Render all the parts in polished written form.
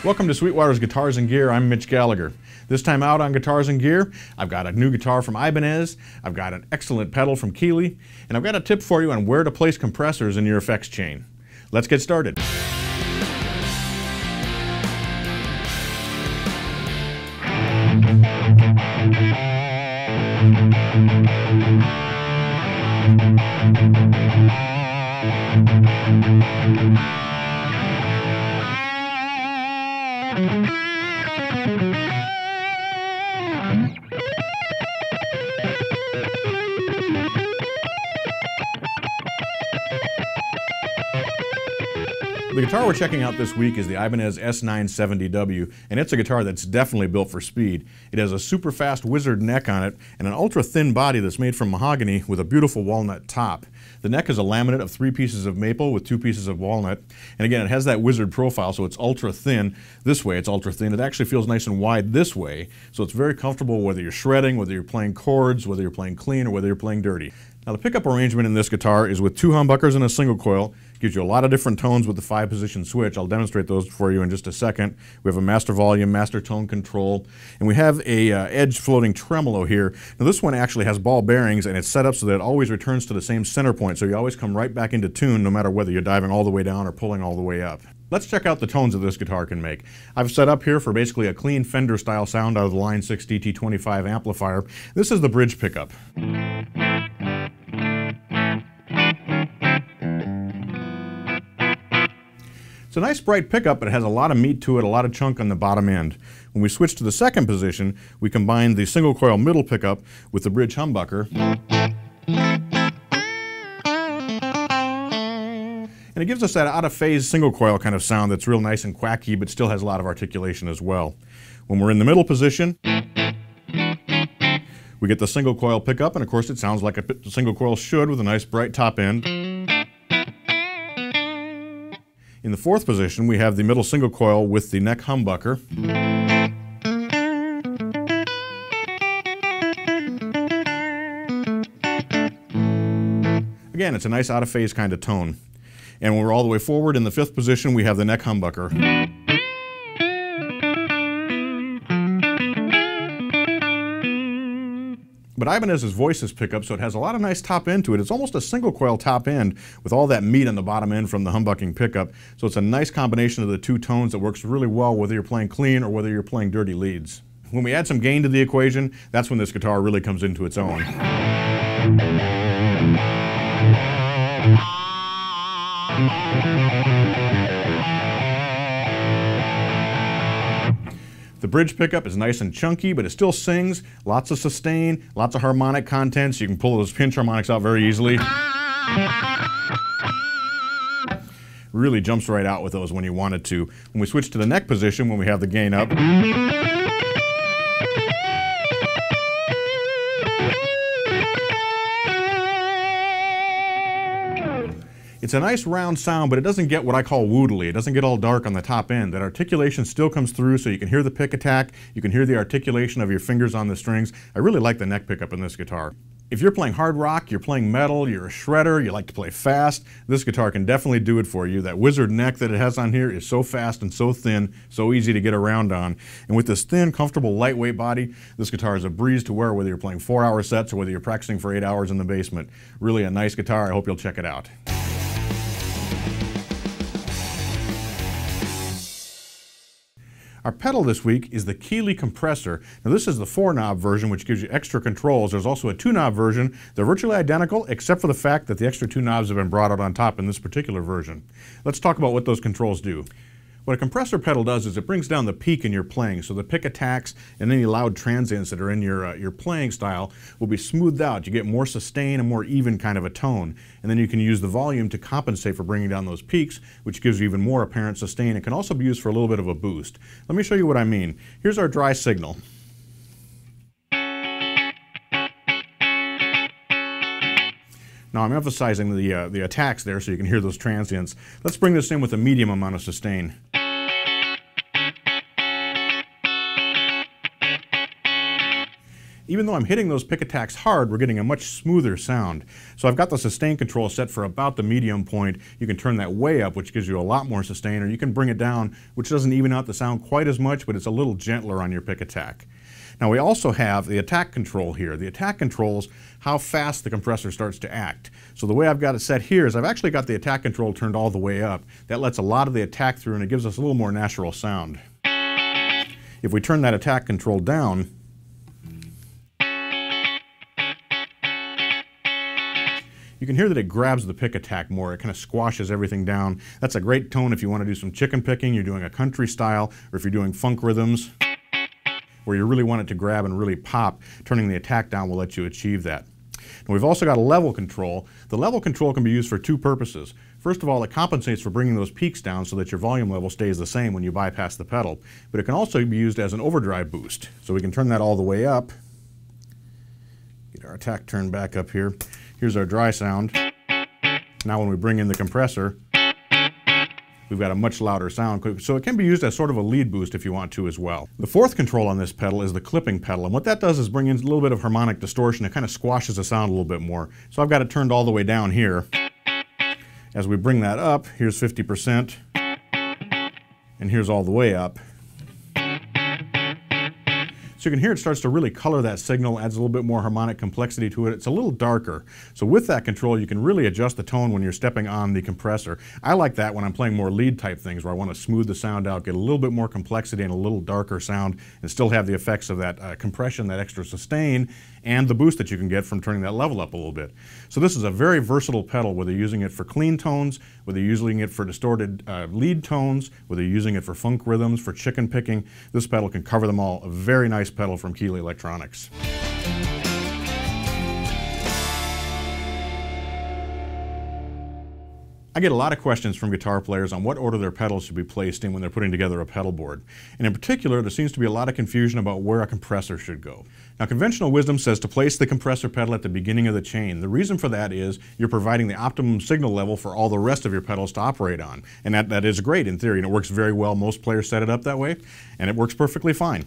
Welcome to Sweetwater's Guitars and Gear. I'm Mitch Gallagher. This time out on Guitars and Gear, I've got a new guitar from Ibanez, I've got an excellent pedal from Keeley, and I've got a tip for you on where to place compressors in your effects chain. Let's get started. The guitar we're checking out this week is the Ibanez S970W, and it's a guitar that's definitely built for speed. It has a super fast wizard neck on it and an ultra thin body that's made from mahogany with a beautiful walnut top. The neck is a laminate of 3 pieces of maple with 2 pieces of walnut, and again it has that wizard profile, so it's ultra thin. This way it's ultra thin. It actually feels nice and wide this way, so it's very comfortable whether you're shredding, whether you're playing chords, whether you're playing clean, or whether you're playing dirty. Now the pickup arrangement in this guitar is with 2 humbuckers and a single coil. Gives you a lot of different tones with the 5-position switch. I'll demonstrate those for you in just a second. We have a master volume, master tone control, and we have a edge floating tremolo here. Now this one actually has ball bearings, and it's set up so that it always returns to the same center point, so you always come right back into tune no matter whether you're diving all the way down or pulling all the way up. Let's check out the tones that this guitar can make. I've set up here for basically a clean Fender style sound out of the Line 6 DT25 amplifier. This is the bridge pickup. It's a nice bright pickup, but it has a lot of meat to it, a lot of chunk on the bottom end. When we switch to the second position, we combine the single coil middle pickup with the bridge humbucker. And it gives us that out of phase single coil kind of sound that's real nice and quacky, but still has a lot of articulation as well. When we're in the middle position, we get the single coil pickup, and of course it sounds like a single coil should with a nice bright top end. In the fourth position, we have the middle single coil with the neck humbucker. Again, it's a nice out-of-phase kind of tone. And when we're all the way forward in the fifth position, we have the neck humbucker. But Ibanez's voices pick up, so it has a lot of nice top end to it. It's almost a single coil top end with all that meat on the bottom end from the humbucking pickup. So it's a nice combination of the 2 tones that works really well whether you're playing clean or whether you're playing dirty leads. When we add some gain to the equation, that's when this guitar really comes into its own. The bridge pickup is nice and chunky, but it still sings. Lots of sustain, lots of harmonic content, so you can pull those pinch harmonics out very easily. Really jumps right out with those when you want it to. When we switch to the neck position, when we have the gain up, it's a nice round sound, but it doesn't get what I call woodly. It doesn't get all dark on the top end. That articulation still comes through, so you can hear the pick attack, you can hear the articulation of your fingers on the strings. I really like the neck pickup in this guitar. If you're playing hard rock, you're playing metal, you're a shredder, you like to play fast, this guitar can definitely do it for you. That wizard neck that it has on here is so fast and so thin, so easy to get around on. And with this thin, comfortable, lightweight body, this guitar is a breeze to wear whether you're playing 4-hour sets or whether you're practicing for 8 hours in the basement. Really a nice guitar. I hope you'll check it out. Our pedal this week is the Keeley compressor. Now this is the 4-knob version, which gives you extra controls. There's also a 2-knob version. They're virtually identical, except for the fact that the extra 2 knobs have been brought out on top in this particular version. Let's talk about what those controls do. What a compressor pedal does is it brings down the peak in your playing, so the pick attacks and any loud transients that are in your playing style will be smoothed out. You get more sustain and more even kind of a tone. And then you can use the volume to compensate for bringing down those peaks, which gives you even more apparent sustain. It can also be used for a little bit of a boost. Let me show you what I mean. Here's our dry signal. Now I'm emphasizing the attacks there so you can hear those transients. Let's bring this in with a medium amount of sustain. even though I'm hitting those pick attacks hard, we're getting a much smoother sound. So I've got the sustain control set for about the medium point. You can turn that way up, which gives you a lot more sustain, or you can bring it down, which doesn't even out the sound quite as much, but it's a little gentler on your pick attack. Now we also have the attack control here. The attack controls how fast the compressor starts to act. So the way I've got it set here is I've actually got the attack control turned all the way up. That lets a lot of the attack through and it gives us a little more natural sound. If we turn that attack control down, you can hear that it grabs the pick attack more. It kind of squashes everything down. That's a great tone if you want to do some chicken picking, you're doing a country style, or if you're doing funk rhythms, where you really want it to grab and really pop. Turning the attack down will let you achieve that. And we've also got a level control. The level control can be used for two purposes. First of all, it compensates for bringing those peaks down so that your volume level stays the same when you bypass the pedal. But it can also be used as an overdrive boost. So we can turn that all the way up. Get our attack turned back up here. Here's our dry sound. Now when we bring in the compressor, we've got a much louder sound, so it can be used as sort of a lead boost if you want to as well. The fourth control on this pedal is the clipping pedal, and what that does is bring in a little bit of harmonic distortion. It kind of squashes the sound a little bit more. So I've got it turned all the way down here. As we bring that up, here's 50%, and here's all the way up. So you can hear it starts to really color that signal, adds a little bit more harmonic complexity to it. It's a little darker. So with that control, you can really adjust the tone when you're stepping on the compressor. I like that when I'm playing more lead type things where I want to smooth the sound out, get a little bit more complexity and a little darker sound, and still have the effects of that compression, that extra sustain, and the boost that you can get from turning that level up a little bit. So this is a very versatile pedal, whether you're using it for clean tones, whether you're using it for distorted lead tones, whether you're using it for funk rhythms, for chicken picking. This pedal can cover them all. A very nice pedal from Keeley Electronics. I get a lot of questions from guitar players on what order their pedals should be placed in when they're putting together a pedal board. And in particular, there seems to be a lot of confusion about where a compressor should go. Now, conventional wisdom says to place the compressor pedal at the beginning of the chain. The reason for that is you're providing the optimum signal level for all the rest of your pedals to operate on. And that is great in theory, and it works very well. Most players set it up that way, and it works perfectly fine.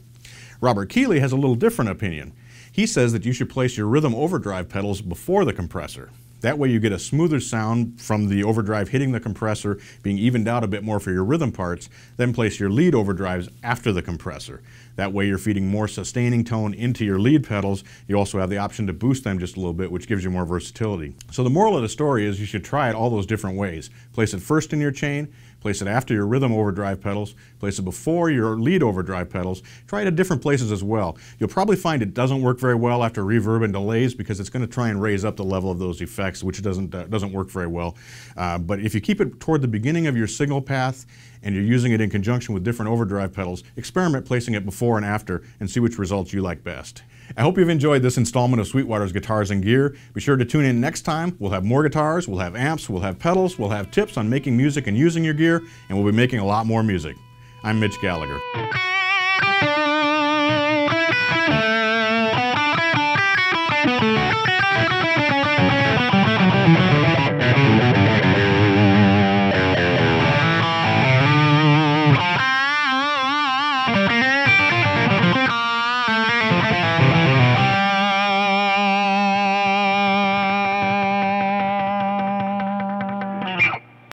Robert Keeley has a little different opinion. He says that you should place your rhythm overdrive pedals before the compressor. That way you get a smoother sound from the overdrive hitting the compressor, being evened out a bit more for your rhythm parts, then place your lead overdrives after the compressor. That way you're feeding more sustaining tone into your lead pedals. You also have the option to boost them just a little bit, which gives you more versatility. So the moral of the story is you should try it all those different ways. Place it first in your chain, place it after your rhythm overdrive pedals, place it before your lead overdrive pedals. Try it at different places as well. You'll probably find it doesn't work very well after reverb and delays because it's going to try and raise up the level of those effects, which doesn't work very well. But if you keep it toward the beginning of your signal path and you're using it in conjunction with different overdrive pedals, experiment placing it before and after and see which results you like best. I hope you've enjoyed this installment of Sweetwater's Guitars and Gear. Be sure to tune in next time. We'll have more guitars, we'll have amps, we'll have pedals, we'll have tips on making music and using your gear, and we'll be making a lot more music. I'm Mitch Gallagher.